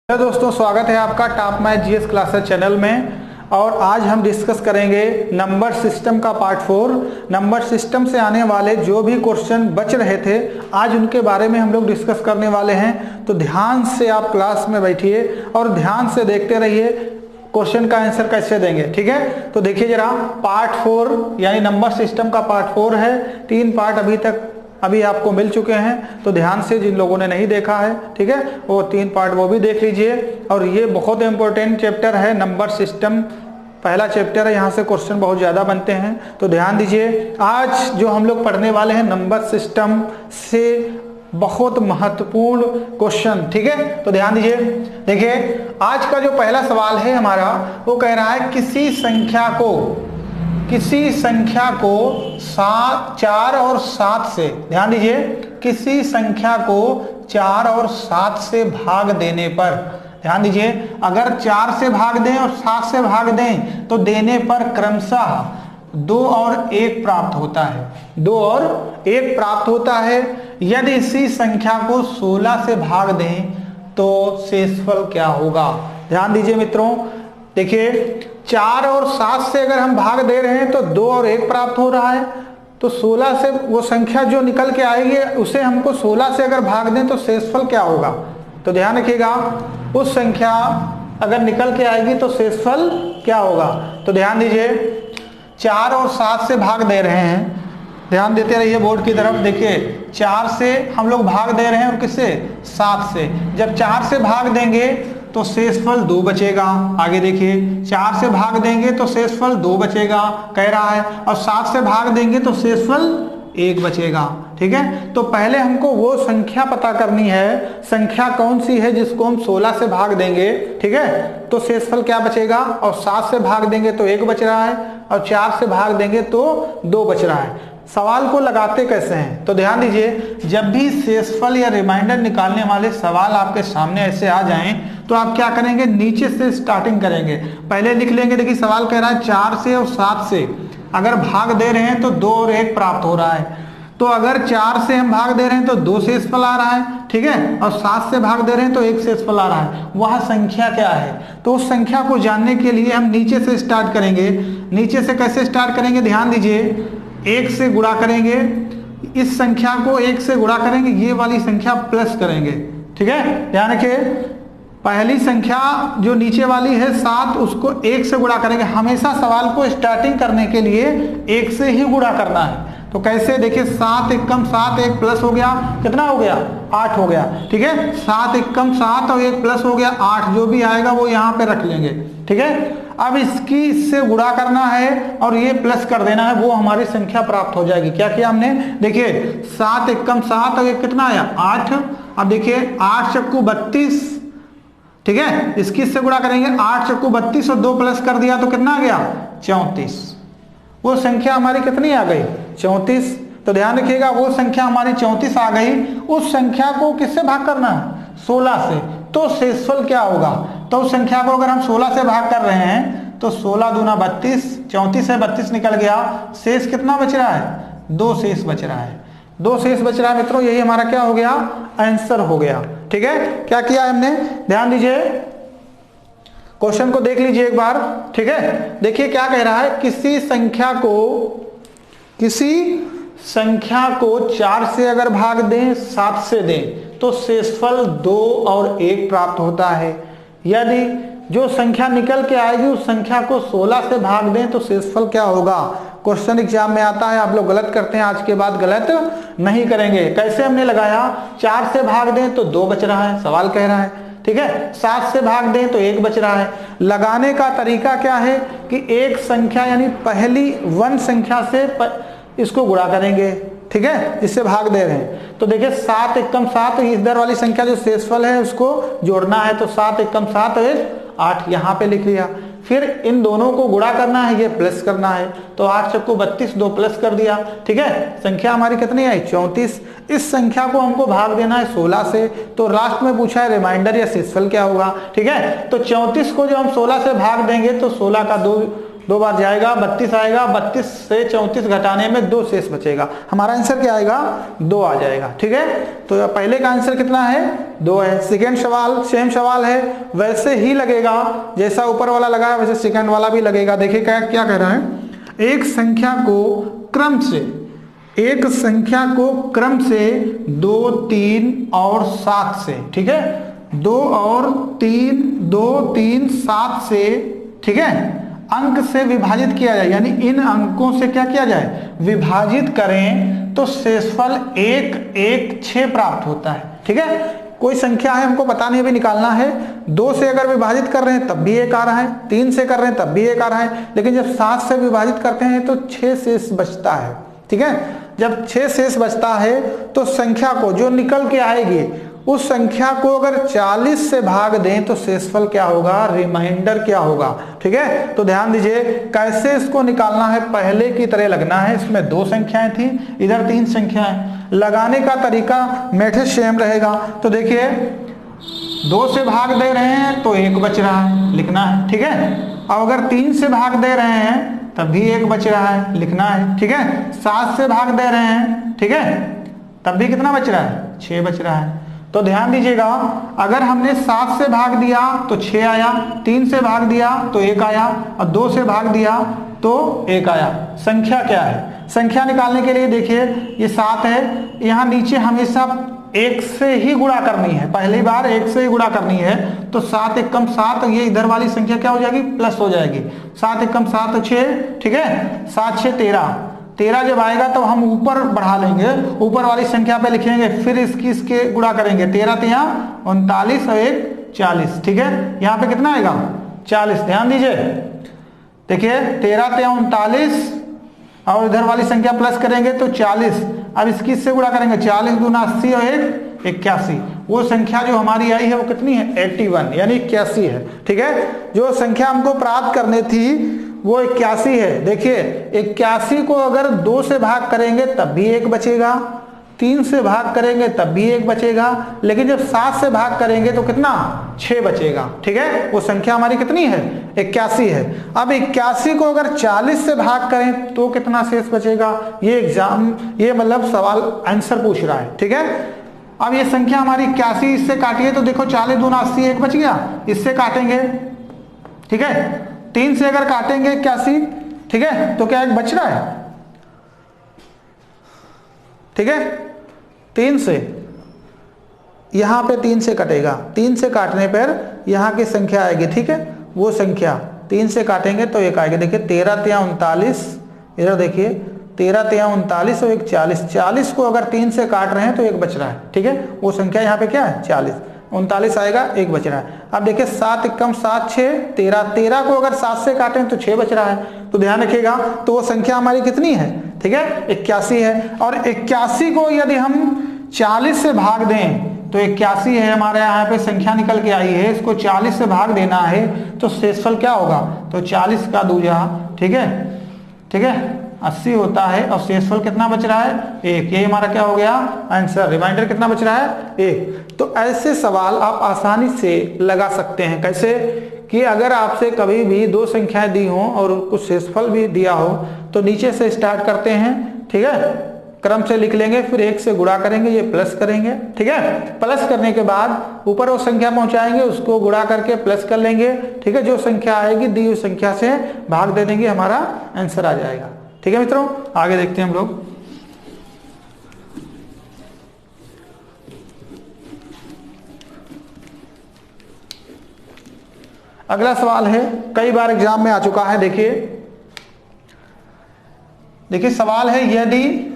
Hello दोस्तों, स्वागत है आपका top math GS classes channel में। और आज हम डिस्कस करेंगे नंबर सिस्टम का पार्ट 4। नंबर सिस्टम से आने वाले जो भी क्वेश्चन बच रहे थे आज उनके बारे में हम लोग डिस्कस करने वाले हैं। तो ध्यान से आप क्लास में बैठिए और ध्यान से देखते रहिए क्वेश्चन का आंसर कैसे देंगे। ठीक है, तो देखिए जरा, पार्ट 4 यानी नंबर सिस्टम का पार्ट 4 है। 3 पार्ट अभी आपको मिल चुके हैं, तो ध्यान से जिन लोगों ने नहीं देखा है, ठीक है, वो 3 पार्ट वो भी देख लीजिए। और ये बहुत इंपॉर्टेंट चैप्टर है, नंबर सिस्टम पहला चैप्टर है, यहाँ से क्वेश्चन बहुत ज़्यादा बनते हैं, तो ध्यान दीजिए। आज जो हम लोग पढ़ने वाले हैं नंबर सिस्टम से बहुत महत्वपूर्ण क्वेश्चन, ठीक है, तो ध्यान दीजिए। देखिए आज का जो पहला सवाल है हमारा, वो कह रहा है किसी संख्या को 4 और 7 से, ध्यान दीजिए, किसी संख्या को 4 और 7 से भाग देने पर, ध्यान दीजिए, अगर 4 से भाग दें और 7 से भाग दें तो देने पर क्रमशः 2 और 1 प्राप्त होता है। 2 और 1 प्राप्त होता है। यदि इसी संख्या को 16 से भाग दें तो शेषफल क्या होगा। ध्यान दीजिए मित्रों, देखिए 4 और 7 से अगर हम भाग दे रहे हैं तो 2 और 1 प्राप्त हो रहा है, तो 16 से वो संख्या जो निकल के आएगी उसे हमको 16 से अगर भाग दें तो शेषफल क्या होगा। तो ध्यान रखिएगा, उस संख्या अगर निकल के आएगी तो शेषफल क्या होगा। तो ध्यान दीजिए, 4 और 7 से भाग दे रहे हैं, ध्यान देते रहिए बोर्ड की तरफ। देखिए 4 से हम लोग भाग दे रहे हैं और किससे, 7 से। जब 4 से भाग देंगे तो शेषफल 2 बचेगा। आगे देखिए, 4 से भाग देंगे तो शेषफल 2 बचेगा कह रहा है, और 7 से भाग देंगे तो शेषफल 1 बचेगा। ठीक है, तो पहले हमको वो संख्या पता करनी है, संख्या कौन सी है जिसको हम 16 से भाग देंगे, ठीक है, तो शेषफल क्या बचेगा। और 7 से भाग देंगे तो 1 बच रहा है, और 4 से भाग देंगे तो 2 बच रहा है। सवाल को लगाते कैसे हैं, तो ध्यान दीजिए, जब भी शेषफल या रिमाइंडर निकालने वाले सवाल आपके सामने ऐसे आ जाएं तो आप क्या करेंगे, नीचे से स्टार्टिंग करेंगे। पहले लिख लेंगे, देखिए सवाल कह रहा है 4 से और 7 से अगर भाग दे रहे हैं तो 2 और 1 प्राप्त हो रहा है। तो अगर 4 से हम भाग दे रहे हैं तो 2 शेषफल आ रहा है, ठीक है, और 7 से भाग दे रहे हैं तो 1 शेषफल आ रहा है। वह संख्या क्या है, तो उस संख्या को जानने के लिए हम नीचे से स्टार्ट करेंगे। नीचे से कैसे स्टार्ट करेंगे, ध्यान दीजिए, 1 से गुणा करेंगे, इस संख्या को 1 से गुणा करेंगे, ये वाली संख्या प्लस करेंगे। ठीक है, ध्यान रखिए, पहली संख्या जो नीचे वाली है 7, उसको 1 से गुणा करेंगे। हमेशा सवाल को स्टार्टिंग करने के लिए 1 से ही गुणा करना है। तो कैसे, देखिए 7 एकम 7, 1 प्लस हो गया, कितना हो गया, 8 हो गया। ठीक है, 7 एकम 7 और 1 प्लस हो गया 8, जो भी आएगा वो यहाँ पे रख लेंगे। ठीक है, अब इससे गुणा करना है और ये प्लस कर देना है, वो हमारी संख्या प्राप्त हो जाएगी। क्या किया हमने, देखिए 7 एकम 7 और 1 कितना आया, 8। अब देखिए 8 चक्कू 32, ठीक है, इसकी से गुणा करेंगे, 8 चक्कू 32 और 2 प्लस कर दिया तो कितना आ गया, 34। वो संख्या हमारी कितनी आ गई, 34। तो ध्यान रखिएगा, वो संख्या हमारी 34 आ गई। उस संख्या को किससे भाग करना है, 16 से। तो शेषफल क्या होगा, तो उस संख्या को अगर हम 16 से भाग कर रहे हैं तो 16 दूना 32, 34 से 32 निकल गया, शेष कितना बच रहा है, 2 शेष बच रहा है। 2 शेष बच रहा है मित्रों, यही हमारा क्या हो गया, आंसर हो गया। ठीक है, क्या किया हमने, ध्यान दीजिए, क्वेश्चन को देख लीजिए एक बार। ठीक है, देखिए क्या कह रहा है, किसी संख्या को 4 से अगर भाग दें, 7 से दें तो शेषफल 2 और 1 प्राप्त होता है। यदि जो संख्या निकल के आएगी उस संख्या को 16 से भाग दें तो शेषफल क्या होगा। क्वेश्चन एग्जाम में आता है, आप लोग गलत करते हैं, आज के बाद गलत नहीं करेंगे। कैसे हमने लगाया, 4 से भाग दें तो 2 बच रहा है, सवाल कह रहा है, ठीक है, 7 से भाग दें तो 1 बच रहा है। लगाने का तरीका क्या है कि एक संख्या यानी पहली 1 संख्या से इसको गुणा करेंगे, ठीक है, जिससे भाग दे रहे हैं। तो देखिए 7 एकम 7, इधर वाली संख्या जो शेषफल है उसको जोड़ना है, तो 7 एकम 7 और 8 यहाँ पे लिख लिया। फिर इन दोनों को गुणा करना है, ये प्लस करना है, तो 8 चक्कू 32, 2 प्लस कर दिया। ठीक है, संख्या हमारी कितनी आई, 34। इस संख्या को हमको भाग देना है 16 से, तो लास्ट में पूछा है रिमाइंडर या शेषफल क्या होगा। ठीक है, तो 34 को जो हम 16 से भाग देंगे तो 16 का 2 2 बार जाएगा 32 आएगा, 32 से 34 घटाने में 2 शेष बचेगा। हमारा आंसर क्या आएगा? 2 आ जाएगा। ठीक है, तो पहले का आंसर कितना है? 2 है। सेकेंड सवाल सेम सवाल है, वैसे ही लगेगा जैसा ऊपर वाला लगा है वैसे सेकेंड वाला भी लगेगा। देखिए क्या कह रहा है, एक संख्या को क्रम से 2, 3 और 7 से, ठीक है, 2 और 3, 7 से, ठीक है, अंक से विभाजित किया जाए, यानी इन अंकों से क्या किया जाए? विभाजित करें तो शेषफल 1, 1, 6 प्राप्त होता है। ठीक है, कोई संख्या है, हमको पता नहीं, अभी निकालना है। 2 से अगर विभाजित कर रहे हैं तब भी 1 आ रहा है, 3 से कर रहे हैं तब भी 1 आ रहा है, लेकिन जब 7 से विभाजित करते हैं तो 6 शेष बचता है। ठीक है, जब 6 शेष बचता है तो संख्या को जो निकल के आएगी उस संख्या को अगर 40 से भाग दें तो शेषफल क्या होगा? रिमाइंडर क्या होगा? ठीक है, तो ध्यान दीजिए कैसे इसको निकालना है। पहले की तरह लगना है, इसमें 2 संख्याएं थी, इधर 3 संख्याएं। लगाने का तरीका मेथड सेम रहेगा। तो देखिए 2 से भाग दे रहे हैं तो 1 बच रहा है, लिखना है। ठीक है, अब अगर 3 से भाग दे रहे हैं तब भी 1 बच रहा है, लिखना है। ठीक है, 7 से भाग दे रहे हैं, ठीक है, तब भी कितना बच रहा है? 6 बच रहा है। तो ध्यान दीजिएगा, अगर हमने 7 से भाग दिया तो 6 आया, 3 से भाग दिया तो 1 आया, और 2 से भाग दिया तो 1 आया। संख्या क्या है? संख्या निकालने के लिए देखिए ये 7 है, यहाँ नीचे हमेशा 1 से ही गुणा करनी है, पहली बार 1 से ही गुणा करनी है। तो 7 × 7, ये इधर वाली संख्या क्या हो जाएगी? प्लस हो जाएगी। 7 × 7 6, ठीक है, 7 6 13 जब आएगा तो हम ऊपर बढ़ा लेंगे, ऊपर वाली संख्या पे लिखेंगे, फिर इसके गुणा करेंगे। 13 × 39 और 1 40। ठीक है, यहाँ पे कितना आएगा? 40। ध्यान दीजिए, देखिए 13 × 39 और इधर वाली संख्या प्लस करेंगे तो 40। अब इसकी से गुणा करेंगे, 40 दूना 80 और 1 81। वो संख्या जो हमारी आई है वो कितनी है? 81, यानी 81 है। ठीक है, जो संख्या हमको प्राप्त करनी थी वो 81 है। देखिए 81 को अगर 2 से भाग करेंगे तब भी 1 बचेगा, 3 से भाग करेंगे तब भी 1 बचेगा, लेकिन जब 7 से भाग करेंगे तो कितना? 6 बचेगा। ठीक है, वो संख्या हमारी कितनी है? 81 है। अब 81 को अगर 40 से भाग करें तो कितना शेष बचेगा? ये मतलब सवाल आंसर पूछ रहा है। ठीक है, अब ये संख्या हमारी 81, इससे काटिए तो देखो 40 दूना 80, 1 बच गया। इससे काटेंगे, ठीक है, 3 से अगर काटेंगे 81, ठीक है, तो क्या 1 बच रहा है? ठीक है, 3 से, यहां पे 3 से कटेगा, 3 से काटने पर यहां की संख्या आएगी। ठीक है, वो संख्या 3 से काटेंगे तो 1 आएगी। देखिए 13 × 39, इधर देखिए 13 × 39 और 1 40। 40 को अगर 3 से काट रहे हैं तो 1 बच रहा है। ठीक है, वो संख्या यहाँ पे क्या है? 40। 39 आएगा, 1 बच रहा है। अब देखिए 7 × 7 6 13, 13 को अगर 7 से काटें तो 6 बच रहा है। तो ध्यान रखिएगा, तो वो संख्या हमारी कितनी है? ठीक है, 81 है। और 81 को यदि हम 40 से भाग दें तो 81 है, हमारे यहाँ पे संख्या निकल के आई है, इसको 40 से भाग देना है तो शेषफल क्या होगा? तो 40 का दूजा, ठीक है, ठीक है, 80 होता है, और शेषफल कितना बच रहा है? 1। ये हमारा क्या हो गया? आंसर। रिमाइंडर कितना बच रहा है? 1। तो ऐसे सवाल आप आसानी से लगा सकते हैं। कैसे? कि अगर आपसे कभी भी 2 संख्याएं दी हों और कुछ शेषफल भी दिया हो तो नीचे से स्टार्ट करते हैं, ठीक है, क्रम से लिख लेंगे, फिर 1 से गुणा करेंगे, ये प्लस करेंगे। ठीक है, प्लस करने के बाद ऊपर वो संख्या पहुंचाएंगे, उसको गुणा करके प्लस कर लेंगे। ठीक है, जो संख्या आएगी दी हुई संख्या से भाग दे देंगे, हमारा आंसर आ जाएगा। ठीक है मित्रों, आगे देखते हैं हम लोग। अगला सवाल है, कई बार एग्जाम में आ चुका है। देखिए सवाल है, यदि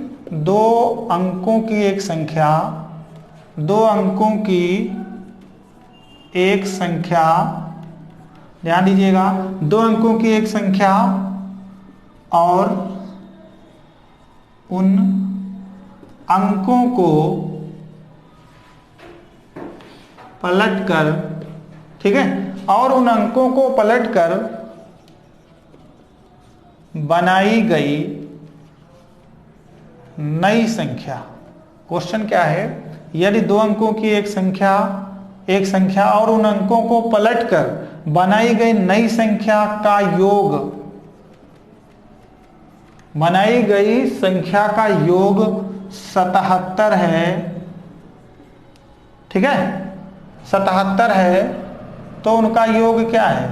2 अंकों की एक संख्या, 2 अंकों की एक संख्या, ध्यान दीजिएगा, 2 अंकों की एक संख्या और उन अंकों को पलटकर, ठीक है, और उन अंकों को पलटकर बनाई गई नई संख्या। क्वेश्चन क्या है? यदि 2 अंकों की एक संख्या और उन अंकों को पलटकर बनाई गई नई संख्या का योग बनाई गई संख्या का योग 77 है, ठीक है, 77 है, तो उनका योग क्या है?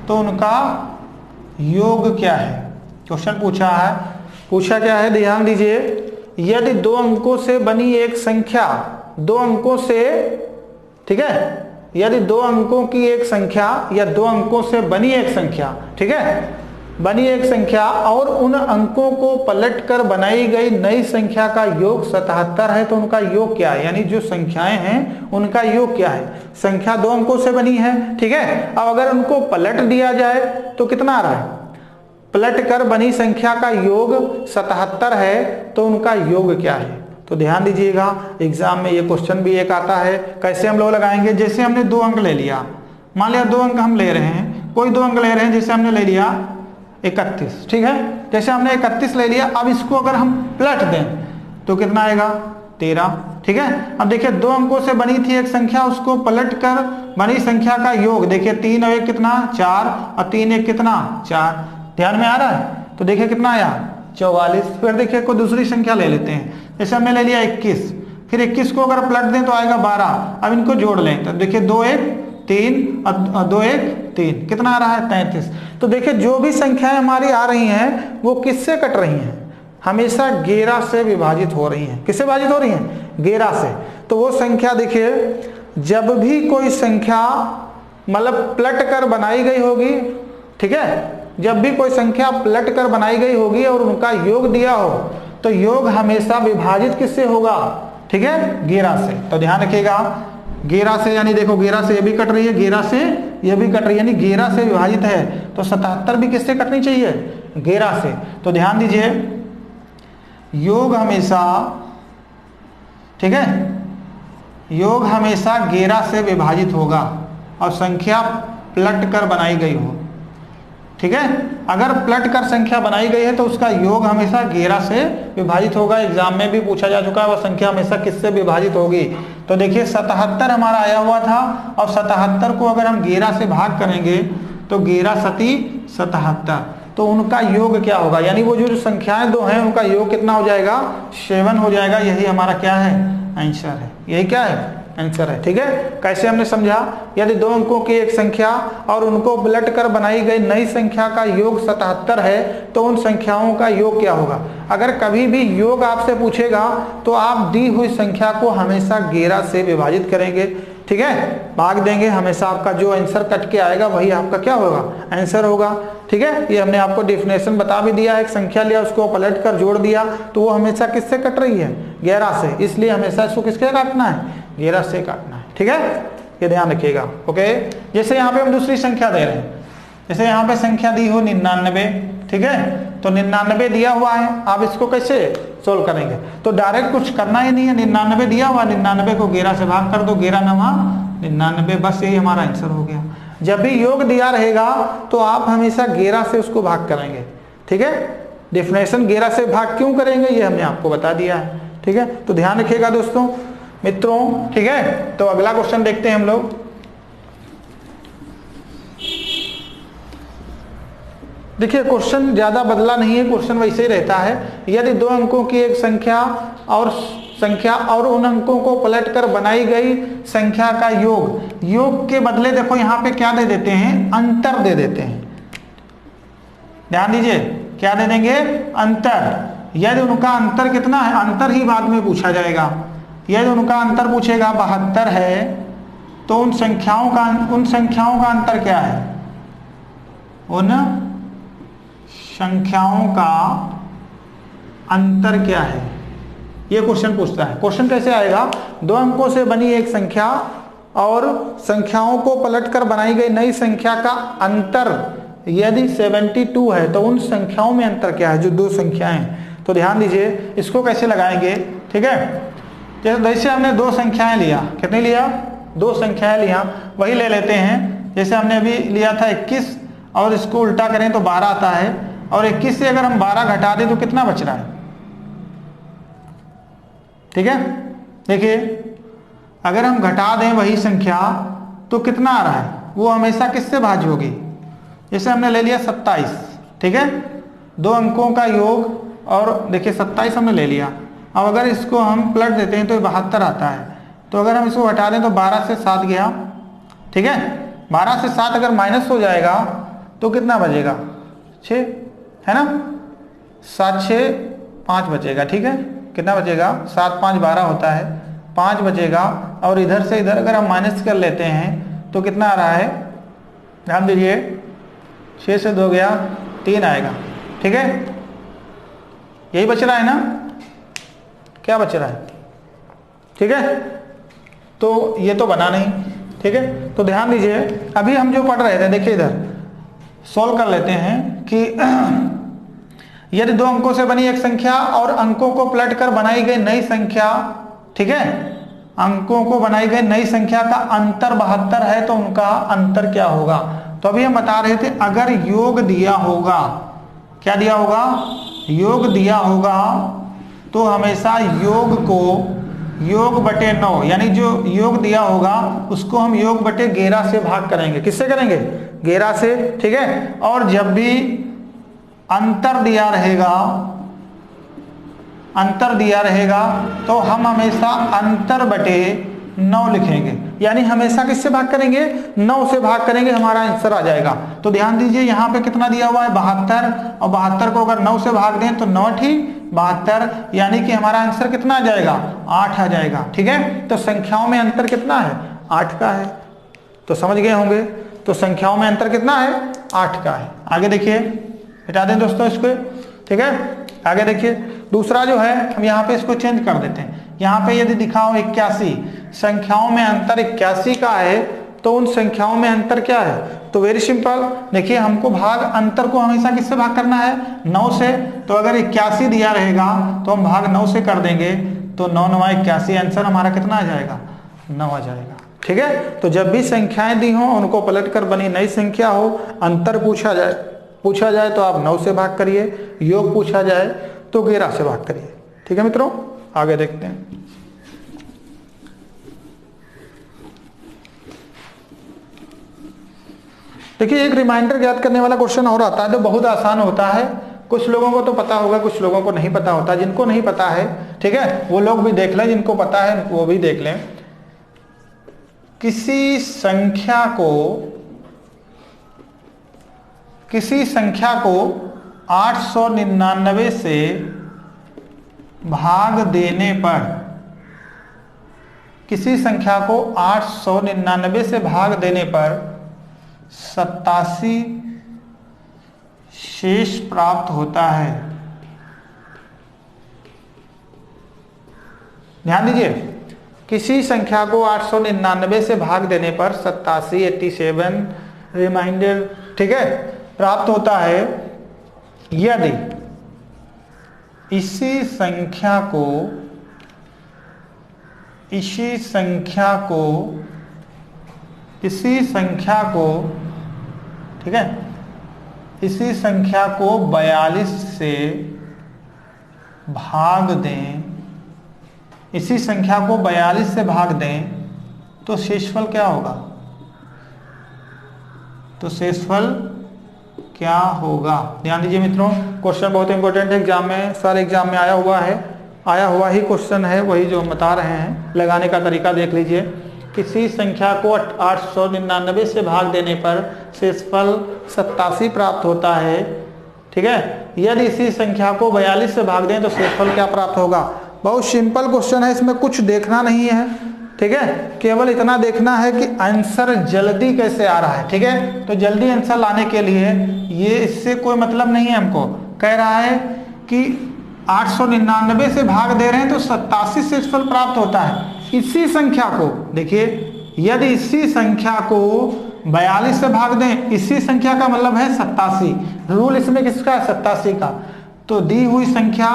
तो उनका योग क्या है? क्वेश्चन पूछा है, पूछा क्या है, ध्यान दीजिए। यदि 2 अंकों से बनी एक संख्या, 2 अंकों से, ठीक है, यदि 2 अंकों की एक संख्या या 2 अंकों से बनी एक संख्या, ठीक है, बनी एक संख्या और उन अंकों को पलटकर बनाई गई नई संख्या का योग 77 है, तो उनका योग क्या है? यानी जो संख्याएं हैं उनका योग क्या है? संख्या 2 अंकों से बनी है, ठीक है, अब अगर उनको पलट दिया जाए तो कितना आ रहा है? पलट कर बनी संख्या का योग 77 है, तो उनका योग क्या है? तो ध्यान दीजिएगा, एग्जाम में ये क्वेश्चन भी एक आता है। कैसे हम लोग लगाएंगे? जैसे हमने 2 अंक ले लिया, मान लिया 2 अंक हम ले रहे हैं, कोई 2 अंक ले रहे हैं, जैसे हमने ले लिया 31, ठीक है, जैसे हमने 31 ले लिया, अब इसको अगर हम पलट दें तो कितना आएगा? 13, ठीक है। अब देखिए 2 अंकों से बनी थी एक संख्या, उसको पलट कर बनी संख्या का योग, देखिए 3 और 1 कितना? 4, और 3 1 कितना? 4, ध्यान में आ रहा है? तो देखिए कितना आया? 44। फिर देखिए कोई दूसरी संख्या ले लेते हैं, जैसे हमने ले लिया 21, फिर 21 को अगर पलट दें तो आएगा 12, अब इनको जोड़ लें तो देखिए 2 1 3 और 2 1 3, कितना आ रहा है? 33। तो देखिए जो भी संख्याएं हमारी आ रही हैं वो किससे कट रही हैं? हमेशा 11 से विभाजित हो रही हैं। किससे विभाजित हो रही हैं? 11 से। तो वो संख्या देखिए, जब भी कोई संख्या मतलब पलट कर बनाई गई होगी, ठीक है, जब भी कोई संख्या पलट कर बनाई गई होगी और उनका योग दिया हो, तो योग हमेशा विभाजित किससे होगा? ठीक है, 11 से। तो ध्यान रखिएगा, 11 से, यानी देखो 11 से ये भी कट रही है, 11 से ये भी कट रही है, यानी 11 से विभाजित है, तो 77 भी किससे कटनी चाहिए? 11 से। तो ध्यान दीजिए, योग हमेशा, ठीक है, योग हमेशा 11 से विभाजित होगा और संख्या पलट कर बनाई गई हो, ठीक है। अगर पलट कर संख्या बनाई गई है तो उसका योग हमेशा 11 से विभाजित होगा। एग्जाम में भी पूछा जा चुका है वह संख्या हमेशा किससे विभाजित होगी। तो देखिए 77 हमारा आया हुआ था, और 77 को अगर हम 11 से भाग करेंगे तो 11 सती 77, तो उनका योग क्या होगा? यानी वो जो संख्याएं 2 हैं उनका योग कितना हो जाएगा? 7 हो जाएगा। यही हमारा क्या है? आंसर है। यही क्या है? आंसर है। ठीक है, कैसे हमने समझा? यदि 2 अंकों की एक संख्या और उनको पलट कर बनाई गई नई संख्या का योग 77 है, तो उन संख्याओं का योग क्या होगा? अगर कभी भी योग आपसे पूछेगा तो आप दी हुई संख्या को हमेशा 11 से विभाजित करेंगे, ठीक है, भाग देंगे। हमेशा आपका जो आंसर कट के आएगा वही आपका क्या होगा? आंसर होगा। ठीक है, ये हमने आपको डेफिनेशन बता भी दिया है। एक संख्या लिया, उसको पलट कर जोड़ दिया, तो वो हमेशा किससे कट रही है? 11 से। इसलिए हमेशा इसको किसके काटना है? 11 से काटना है। ठीक है, ये ध्यान रखिएगा। ओके, जैसे यहाँ पे हम दूसरी संख्या दे रहे हैं, जैसे यहाँ पे संख्या दी हो 99, ठीक है, तो 99 दिया हुआ है। आप इसको कैसे सोल्व करेंगे? तो डायरेक्ट कुछ करना ही नहीं है, 99 दिया हुआ, 99 को 11 से भाग कर दो, 11 9 99, बस यही हमारा आंसर हो गया। जब भी योग दिया रहेगा तो आप हमेशा 11 से उसको भाग करेंगे। ठीक है, डेफिनेशन 11 से भाग क्यों करेंगे ये हमने आपको बता दिया है। ठीक है, तो ध्यान रखिएगा दोस्तों, मित्रों। ठीक है, तो अगला क्वेश्चन देखते हैं हम लोग। देखिए क्वेश्चन ज्यादा बदला नहीं है, क्वेश्चन वैसे ही रहता है। यदि 2 अंकों की एक संख्या और उन अंकों को पलटकर बनाई गई संख्या का योग के बदले देखो यहाँ पे क्या दे देते हैं? अंतर दे देते हैं। ध्यान दीजिए, क्या दे देंगे? अंतर। यदि उनका अंतर कितना है? अंतर ही बाद में पूछा जाएगा। यदि उनका अंतर पूछेगा 72 है, तो उन संख्याओं का अंतर क्या है? उन संख्याओं का अंतर क्या है? ये क्वेश्चन पूछता है। क्वेश्चन कैसे आएगा? 2 अंकों से बनी एक संख्या और संख्याओं को पलटकर बनाई गई नई संख्या का अंतर यदि 72 है, तो उन संख्याओं में अंतर क्या है? जो 2 संख्याएं हैं। तो ध्यान दीजिए, इसको कैसे लगाएंगे? ठीक है, जैसे हमने 2 संख्याएं लिया, कितनी लिया? 2 संख्याएं लिया, वही ले लेते हैं। जैसे हमने अभी लिया था 21, और इसको उल्टा करें तो 12 आता है, और 21 से अगर हम 12 घटा दें तो कितना बच रहा है? ठीक है, देखिए अगर हम घटा दें वही संख्या तो कितना आ रहा है? वो हमेशा किससे भाज्य होगी? जैसे हमने ले लिया 27, ठीक है, दो अंकों का योग और देखिए 27 हमने ले लिया। अब अगर इसको हम पलट देते हैं तो 72 आता है। तो अगर हम इसको हटा दें तो 12 से 7 गया, ठीक है। 12 से 7 अगर माइनस हो जाएगा तो कितना बचेगा 6, है ना। 7 6 5 बचेगा, ठीक है। कितना बचेगा 7 5 12 होता है, 5 बचेगा। और इधर से इधर अगर हम माइनस कर लेते हैं तो कितना आ रहा है, ध्यान दीजिए 6 से 2 गया 3 आएगा, ठीक है। यही बच रहा है ना, क्या बच रहा है, ठीक है। तो ये तो बना नहीं, ठीक है। तो ध्यान दीजिए अभी हम जो पढ़ रहे थे, देखिए इधर सॉल्व कर लेते हैं कि यदि दो अंकों से बनी एक संख्या और अंकों को पलट कर बनाई गई नई संख्या, ठीक है, अंकों को बनाई गई नई संख्या का अंतर 72 है तो उनका अंतर क्या होगा। तो अभी हम बता रहे थे अगर योग दिया होगा, क्या दिया होगा, योग दिया होगा, तो हमेशा योग को योग बटे 9 यानी जो योग दिया होगा उसको हम योग बटे 11 से भाग करेंगे। किससे करेंगे, 11 से, ठीक है। और जब भी अंतर दिया रहेगा तो हम हमेशा अंतर बटे 9 लिखेंगे, यानी हमेशा किससे भाग करेंगे, 9 से भाग करेंगे, हमारा आंसर आ जाएगा। तो ध्यान दीजिए यहाँ पे कितना दिया हुआ है 72, और 72 को अगर 9 से भाग दें तो 9 ठीक 72, यानी कि हमारा आंसर कितना आ जाएगा 8 आ जाएगा, ठीक है। तो संख्याओं में अंतर कितना है 8 का है, तो समझ गए होंगे। तो संख्याओं में अंतर कितना है 8 का है। आगे देखिए, हटा दें दोस्तों इसको, ठीक है। आगे देखिए दूसरा जो है हम यहाँ पे इसको चेंज कर देते हैं। यहाँ पे यदि दिखा हो 81, संख्याओं में अंतर 81 का है तो उन संख्याओं में अंतर क्या है, तो वेरी सिंपल, देखिए हमको भाग अंतर को हमेशा किससे भाग करना है 9 से। तो अगर 81 दिया रहेगा तो हम भाग 9 से कर देंगे, तो 9 9 81, आंसर हमारा कितना आ जाएगा 9 आ जाएगा, ठीक है। तो जब भी संख्याएं दी हो उनको पलट कर बनी नई संख्या हो, अंतर पूछा जाए तो आप 9 से भाग करिए, योग पूछा जाए तो 11 से भाग करिए, ठीक है मित्रों। आगे देखते हैं। देखिए एक रिमाइंडर याद करने वाला क्वेश्चन और आता है जो बहुत आसान होता है। कुछ लोगों को तो पता होगा, कुछ लोगों को नहीं पता होता। जिनको नहीं पता है, ठीक है, वो लोग भी देख लें, जिनको पता है वो भी देख लें। किसी संख्या को 899 से भाग देने पर, किसी संख्या को 899 से भाग देने पर 87 शेष प्राप्त होता है। ध्यान दीजिए, किसी संख्या को 899 से भाग देने पर 87 रिमाइंडर, ठीक है, प्राप्त होता है यदि इसी संख्या को ठीक है, इसी संख्या को 42 से भाग दें, इसी संख्या को 42 से भाग दें तो शेषफल क्या होगा, तो शेषफल क्या होगा। ध्यान दीजिए मित्रों, क्वेश्चन बहुत इंपॉर्टेंट है, एग्जाम में, सारे एग्जाम में आया हुआ ही क्वेश्चन है, वही जो हम बता रहे हैं। लगाने का तरीका देख लीजिए। किसी संख्या को 899 से भाग देने पर शेषफल 87 प्राप्त होता है, ठीक है। यदि इसी संख्या को 42 से भाग दें तो शेषफल क्या प्राप्त होगा। बहुत सिंपल क्वेश्चन है, इसमें कुछ देखना नहीं है, ठीक है, केवल इतना देखना है कि आंसर जल्दी कैसे आ रहा है, ठीक है। तो जल्दी आंसर लाने के लिए ये इससे कोई मतलब नहीं है, हमको कह रहा है कि 899 से भाग दे रहे हैं तो 87 शेषफल प्राप्त होता है। इसी संख्या को देखिए, यदि इसी संख्या को 42 से भाग दें, इसी संख्या का मतलब है 87, रूल इसमें किसका है 87 का। तो दी हुई संख्या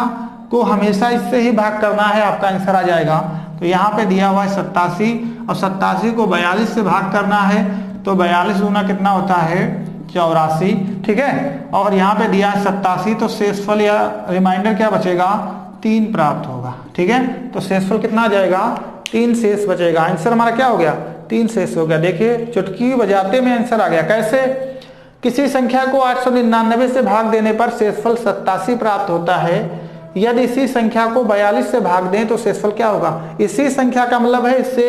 को हमेशा इससे ही भाग करना है, आपका आंसर आ जाएगा। तो यहाँ पे दिया हुआ है 87 और 87 को 42 से भाग करना है, तो 42 गुना कितना होता है 84, ठीक है। और यहाँ पे दिया है 87, तो शेषफल या रिमाइंडर क्या बचेगा 3 प्राप्त होगा, ठीक है। तो शेषफल कितना आ जाएगा 3 शेष बचेगा। आंसर हमारा क्या हो गया 3 शेष हो गया। देखिए चुटकी बजाते में आंसर आ गया। कैसे, किसी संख्या को 899 से भाग देने पर शेषफल 87 प्राप्त होता है। यदि इसी संख्या को 42 से भाग दें तो शेषफल क्या होगा। इसी संख्या का मतलब है इससे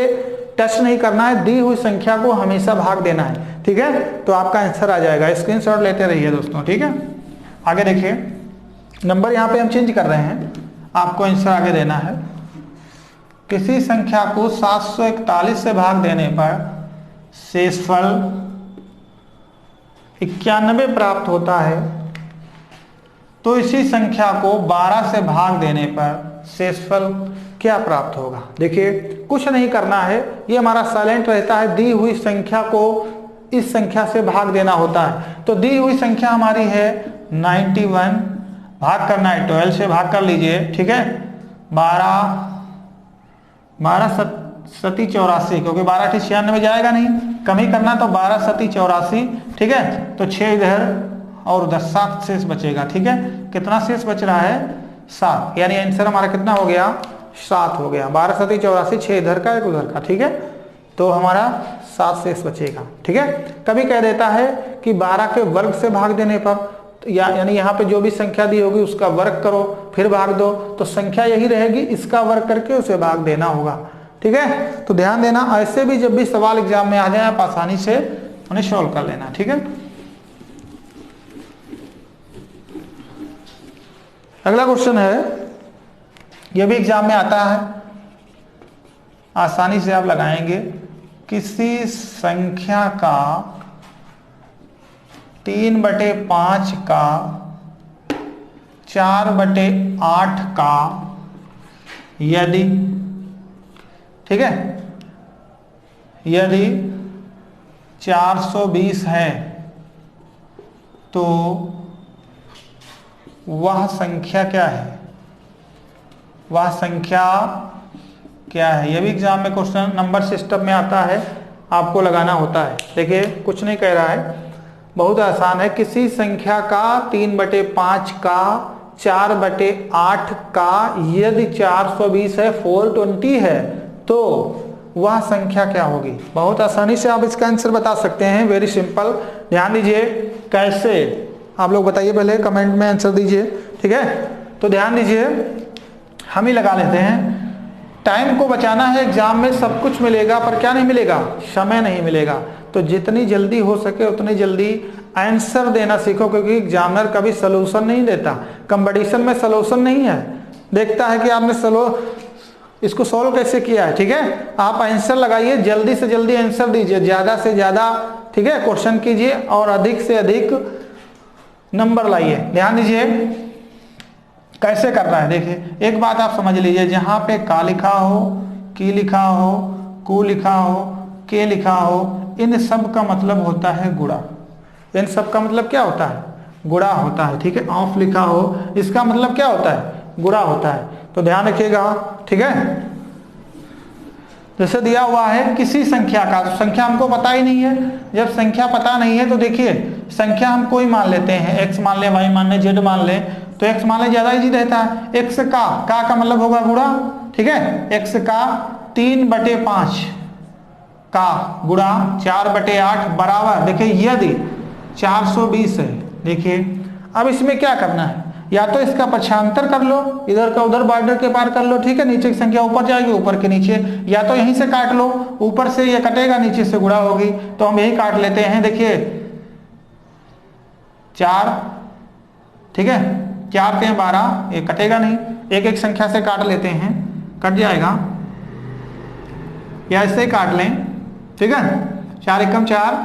टच नहीं करना है, दी हुई संख्या को हमेशा भाग देना है, ठीक है। तो आपका आंसर आ जाएगा, स्क्रीनशॉट लेते रहिए दोस्तों, ठीक है। आगे देखिए, नंबर यहाँ पे हम चेंज कर रहे हैं, आपको आंसर आगे देना है। किसी संख्या को 741 से भाग देने पर शेषफल 91 प्राप्त होता है, तो इसी संख्या को 12 से भाग देने पर शेषफल क्या प्राप्त होगा। देखिए कुछ नहीं करना है, ये हमारा साइलेंट रहता है, दी हुई संख्या को इस संख्या से भाग देना होता है। तो दी हुई संख्या हमारी है 91, भाग करना है 12 से, भाग कर लीजिए, ठीक है। 12 सती 84, क्योंकि 12 96 जाएगा नहीं, कम ही करना, तो 12 सती 84, ठीक है। तो 6 इधर और 10, 7 शेष बचेगा, ठीक है। कितना शेष बच रहा है, 7, यानी आंसर हमारा कितना हो गया, 7 हो गया। 12 सती 84, 6 इधर का 1 उधर का, ठीक है। तो हमारा 7 शेष बचेगा, ठीक है। कभी कह देता है कि 12 के वर्ग से भाग देने पर, यानी यहाँ पे जो भी संख्या दी होगी उसका वर्ग करो फिर भाग दो, तो संख्या यही रहेगी, इसका वर्ग करके उसे भाग देना होगा, ठीक है। तो ध्यान देना, ऐसे भी जब भी सवाल एग्जाम में आ जाए आप आसानी से उन्हें सॉल्व कर लेना, ठीक है। अगला क्वेश्चन है, यह भी एग्जाम में आता है, आसानी से आप लगाएंगे। किसी संख्या का 3/5 का 4/8 का यदि, ठीक है, यदि 420 है तो वह संख्या क्या है, वह संख्या क्या है। यह भी एग्जाम में क्वेश्चन नंबर सिस्टम में आता है, आपको लगाना होता है। देखिए कुछ नहीं कह रहा है, बहुत आसान है। किसी संख्या का 3/5 का 4/8 का यदि 420 है, 420 है, तो वह संख्या क्या होगी। बहुत आसानी से आप इसका आंसर बता सकते हैं, वेरी सिंपल। ध्यान दीजिए कैसे, आप लोग बताइए, पहले कमेंट में आंसर दीजिए, ठीक है। तो ध्यान दीजिए, हम ही लगा लेते हैं। टाइम को बचाना है, एग्जाम में सब कुछ मिलेगा पर क्या नहीं मिलेगा, समय नहीं मिलेगा। तो जितनी जल्दी हो सके उतनी जल्दी आंसर देना सीखो, क्योंकि एग्जामिनर कभी सलूशन नहीं देता। कंपटीशन में सलूशन नहीं है, देखता है कि आपने इसको सॉल्व कैसे किया है, ठीक है। आप आंसर लगाइए, जल्दी से जल्दी आंसर दीजिए, ज्यादा से ज्यादा, ठीक है, क्वेश्चन कीजिए और अधिक से अधिक नंबर लाइए। ध्यान दीजिए कैसे करना है। देखिए एक बात आप समझ लीजिए, जहां पे का लिखा हो, की लिखा हो, कु लिखा हो, के लिखा हो, इन सब का मतलब होता है गुणा। इन सब का मतलब क्या होता है, गुणा होता है, ठीक है। ऑफ लिखा हो, इसका मतलब क्या होता है, गुणा होता है। तो ध्यान रखिएगा, ठीक है। जैसे दिया हुआ है किसी संख्या का, तो संख्या हमको पता ही नहीं है। जब संख्या पता नहीं है तो देखिए संख्या हम कोई मान लेते हैं, एक्स मान ले, वाई मान ले, जेड मान ले। तो एक्स मान ले ज्यादा इजी रहता है। एक्स का मतलब होगा गुणा, ठीक है। एक्स का 3/5 का गुणा 4/8 बराबर, देखिए यदि 420 है। देखिए अब इसमें क्या करना है, या तो इसका पक्षांतर कर लो, इधर का उधर बॉर्डर के पार कर लो, ठीक है। नीचे की संख्या ऊपर जाएगी, ऊपर के नीचे, या तो यहीं से काट लो, ऊपर से ये कटेगा, नीचे से गुणा होगी, तो हम यही काट लेते हैं। देखिए 4, ठीक है, 4 के 12, ये कटेगा नहीं, एक एक संख्या से काट लेते हैं, कट जाएगा, या ऐसे ही काट लें, ठीक है। 4 एकम 4,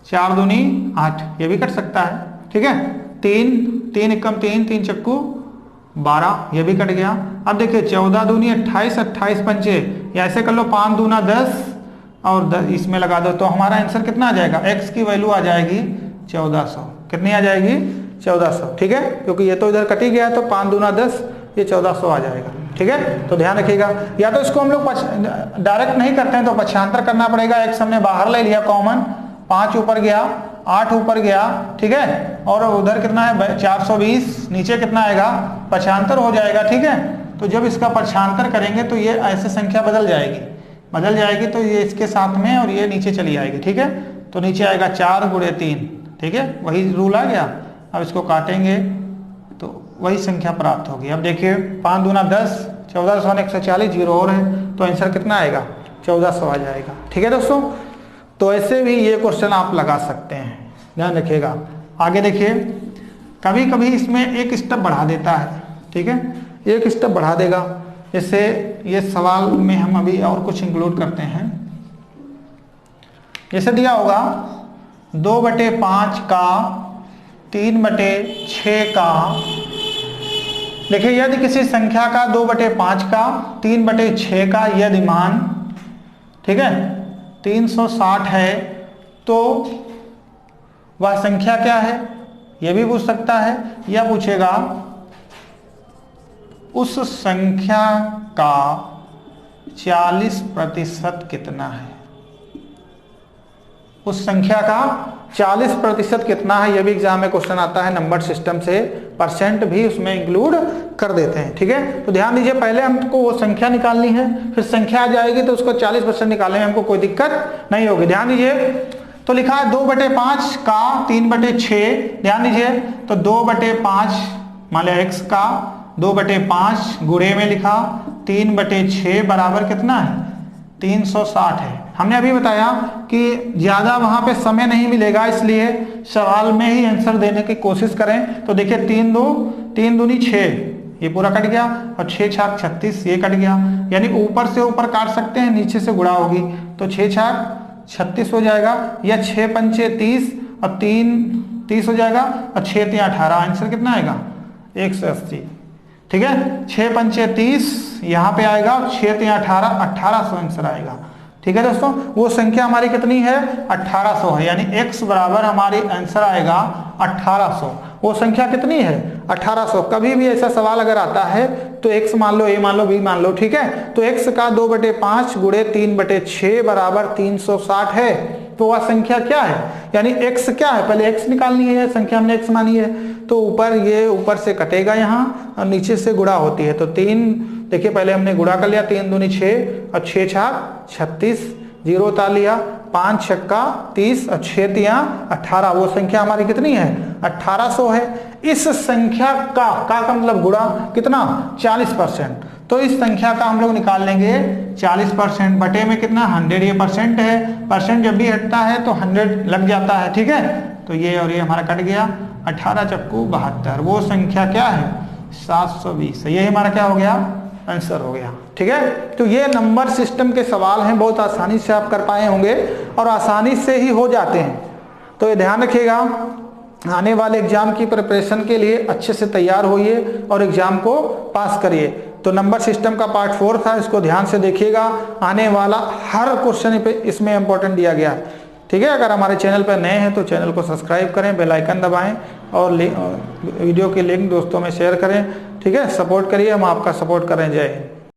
4 दूनी 8, ये भी कट सकता है, ठीक है। 3 एकम 3, 3 चक्कू 12, ये भी कट गया। अब देखिए 14 दूनी 28, 28 पंचे, या ऐसे कर लो 5 दूना 10 और 10 इसमें लगा दो, तो हमारा आंसर कितना आ जाएगा, एक्स की वैल्यू आ जाएगी 1400। कितनी आ जाएगी, 1400, ठीक है। क्योंकि ये तो इधर कट ही गया, तो 5 दूना 10, ये 1400 आ जाएगा, ठीक है। तो ध्यान रखिएगा, या तो इसको हम लोग डायरेक्ट नहीं करते हैं तो पक्षांतर करना पड़ेगा। एक्स हमने बाहर ले लिया कॉमन, 5 ऊपर गया, 8 ऊपर गया, ठीक है, और उधर कितना है 420, नीचे कितना आएगा, पक्षांतर हो जाएगा, ठीक है। तो जब इसका पक्षांतर करेंगे तो ये ऐसे संख्या बदल जाएगी, तो ये इसके साथ में और ये नीचे चली आएगी, ठीक है। तो नीचे आएगा 4 × 3, ठीक है, वही रूल आ गया। अब इसको काटेंगे तो वही संख्या प्राप्त होगी। अब देखिए 5 दूना 10, 1400 140, जीरो और है तो आंसर कितना आएगा, 1400 आ जाएगा। ठीक है दोस्तों, तो ऐसे भी ये क्वेश्चन आप लगा सकते हैं, ध्यान रखिएगा। आगे देखिए, कभी कभी इसमें एक स्टेप बढ़ा देता है, ठीक है, एक स्टेप बढ़ा देगा। जैसे ये सवाल में हम अभी और कुछ इंक्लूड करते हैं। जैसे दिया होगा 2/5 का 3/6 का, देखिए यदि किसी संख्या का 2/5 का 3/6 का यदि मान, ठीक है, 360 है तो वह संख्या क्या है, यह भी पूछ सकता है। या पूछेगा उस संख्या का 40% कितना है, उस संख्या का 40% कितना है। यह भी एग्जाम में क्वेश्चन आता है नंबर सिस्टम से, परसेंट भी उसमें इंक्लूड कर देते हैं। ठीक है, तो ध्यान दीजिए, पहले हमको वो संख्या निकालनी है, फिर संख्या आ जाएगी तो उसको 40% निकालने में हमको कोई दिक्कत नहीं होगी। ध्यान दीजिए, तो लिखा है 2/5 का 3/6, ध्यान दीजिए, तो 2/5 मान लिया x का 2/5 गुणे में लिखा 3/6 बराबर कितना है, 360 है। हमने अभी बताया कि ज्यादा वहां पे समय नहीं मिलेगा, इसलिए सवाल में ही आंसर देने की कोशिश करें। तो देखिए 3 दूनी 6, ये पूरा कट गया, और 6 छाक 36, ये कट गया। यानी ऊपर से ऊपर काट सकते हैं, नीचे से गुणा होगी तो 6 छाक 36 हो जाएगा, या 6 पंचे 30 और 3 30 हो जाएगा, और 6 3 18, आंसर कितना आएगा 180। ठीक है, 6 पंचे 30 यहाँ पे आएगा, 6 3 18, 1800 आंसर आएगा। ठीक है दोस्तों, वो संख्या हमारी कितनी है, 1800 है, यानी x बराबर हमारी आंसर आएगा 1800। वो संख्या कितनी है, 1800। कभी भी ऐसा सवाल अगर आता है तो x मान लो, a मान लो, b मान लो, ठीक है, तो x का 2/5 गुणे 3/6 बराबर 360 है, तो वह संख्या क्या है, यानी x क्या है, पहले x निकालनी है, संख्या हमने x मानी है, तो ऊपर ये ऊपर से कटेगा यहाँ और नीचे से गुणा होती है, तो 3, देखिए पहले हमने गुणा कर लिया, 3 दूनी 6 और 6 छाक 36, जीरो उतार लिया, 5 छक्का 30 और 6 तिया 18, वो संख्या हमारी कितनी है, 1800 है। इस संख्या का मतलब गुणा कितना, 40%। तो इस संख्या का हम लोग निकाल लेंगे 40%, बटे में कितना 100, ये परसेंट है, परसेंट जब भी हटता है तो 100 लग जाता है। ठीक है, तो ये और ये हमारा कट गया, 18 चक्कू 72, वो संख्या क्या है 720, ये हमारा क्या हो गया, आंसर हो गया। ठीक है, तो ये नंबर सिस्टम के सवाल हैं, बहुत आसानी से आप कर पाए होंगे और आसानी से ही हो जाते हैं। तो ये ध्यान रखिएगा, आने वाले एग्जाम की प्रिपरेशन के लिए अच्छे से तैयार होइए और एग्जाम को पास करिए। तो नंबर सिस्टम का पार्ट 4 था, इसको ध्यान से देखिएगा, आने वाला हर क्वेश्चन पे इसमें इंपॉर्टेंट दिया गया है। ठीक है, अगर हमारे चैनल पर नए हैं तो चैनल को सब्सक्राइब करें, बेल आइकन दबाएं और वीडियो की लिंक दोस्तों में शेयर करें। ठीक है, सपोर्ट करिए, हम आपका सपोर्ट करें। जय हिंद।